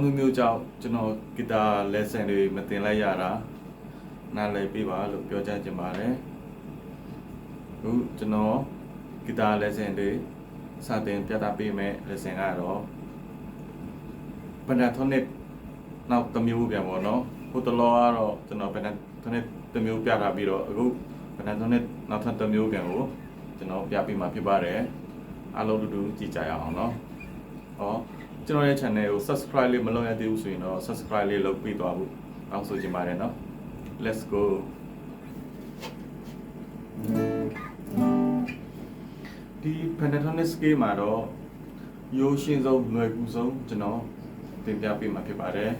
မျိုးမျိုးကြောင့်ကျွန်တော်ဂီတာ lesson တွေမသင်လိုက်ရတာနားလည်ပေးပါလို့ပြောကြားချင်ပါတယ်အခုကျွန်တော်ဂီတာ lesson တွေစတင်ပြသပေးမယ် lesson ကတော့ pentatonic နောက်တစ်မျိုးပြန်ပေါ့နော်ဟိုတလောကတော့ကျွန်တော် pentatonic တစ်မျိုးပြထားပြီးတော့အခု pentatonic နောက်ထပ်တစ်မျိုးပြန်ကိုကျွန်တော်ပြပေးမှာဖြစ်ပါတယ်အားလုံးတူကြည့်ကြရအောင်နော်ဟောကျွန်တော်ရဲ့ channel ကို subscribe လေးမလုပ်ရသေးဘူးဆိုရင်တော့ subscribe လေးလုပ်ပြီးသွားဖို့တောင်းဆိုချင်ပါတယ်နော် let's go ဒီ pentatonic scale မှာတော့ရိုးရှင်းဆုံးလွယ်ကူဆုံးကျွန်တော်သင်ပြပေးမှာဖြစ်ပါတယ်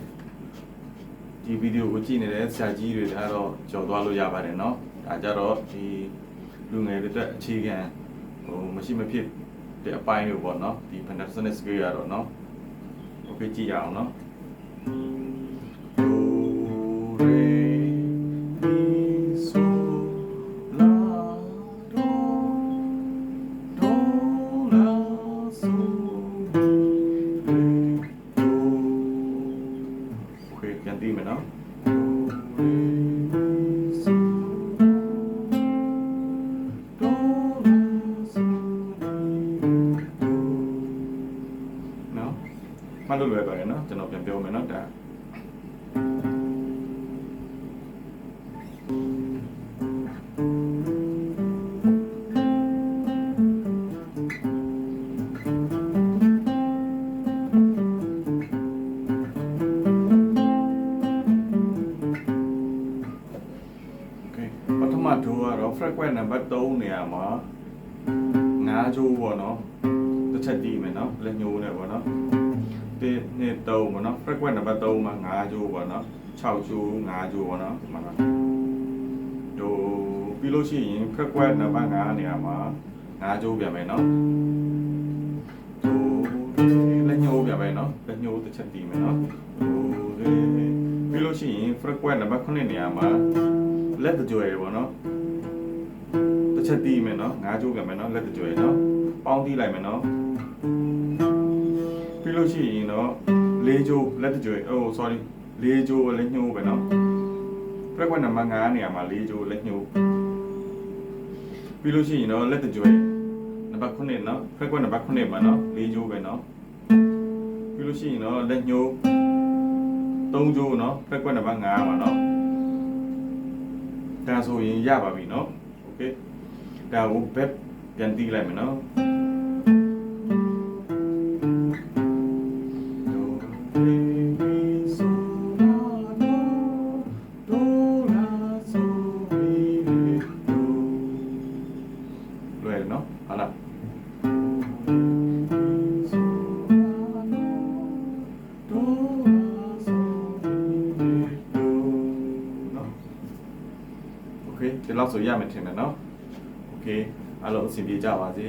ဒီဗီဒီယိုကိုကြည့်နေတဲ့ဆရာကြီးတွေကတော့ကြော်သွားလို့ရပါတယ်เนาะဒါကြတော့ဒီလူငယ်တွေအတွက်အခြေခံမရှိမဖြစ်တဲ့အပိုင်းတွေပေါ့เนาะဒီ pentatonic scale ရတော့เนาะโอเคကြည့်ရအောင်เนาะပြန်ပြီးမယ်နော်မှတ်လို့လွယ်ပါတယ်နော်ကျွန်တော်ပြန်ပြောမယ်နော်ဒါပထမဒိုးကတော့ frequency နံပါတ်3နေရာမှာ5ကြိုးပေါ့နော်တစ်ချက်တီးမယ်နော်လက်ညှိုးနဲ့ပေါ့နော်1 2 3ပေါ့နော် frequency နံပါတ်3မှာ5ကြိုးပေါ့နော်6ကြိုး5ကြိုးပေါ့နော်ဒီမှာနော်ဒိုးပြီးလို့ရှိရင် frequency နံပါတ်5နေရာမှာ5ကြိုးပြန်မယ်နော်ဒိုးလက်ညှိုးပြန်မယ်နော်လက်ညှိုးတစ်ချက်တီးမယ်နော်ဒိုးပြီးလို့ရှိရင် frequency နံပါတ်9နေရာမှာလက်တကြွယ်ပေါ့နော်တစ်ချက်တီးမယ်နော်5ကြိုးပြန်မယ်နော်လက်တကြွယ်နော်ပေါင်းတီးလိုက်မယ်နော်ပြီးလို့ရှိရင်တော့4ကြိုးလက်တကြွယ်sorry 4ကြိုးလက်ညှိုးပဲနော် frequency နံပါတ်5နေရာမှာ4ကြိုးလက်ညှိုးပြီးလို့ရှိရင်တော့လက်တကြွယ်နံပါတ်9နော် frequency နံပါတ်9မှာနော်4ကြိုးပဲနော်ပြီးလို့ရှိရင်တော့လက်ညှိုး3ကြိုးနော် frequency နံပါတ်5မှာနော်ဒါဆိုရင်ရပါပြီเนาะโอเคဒါကိုဘက်ပြန်တီးလိုက်မယ်เนาะလွယ်เนาะဟုတ်လားโอเคဒီလောက်ဆိုရမယ်ထင်တယ်เนาะโอเคအားလုံးအဆင်ပြေကြပါစေ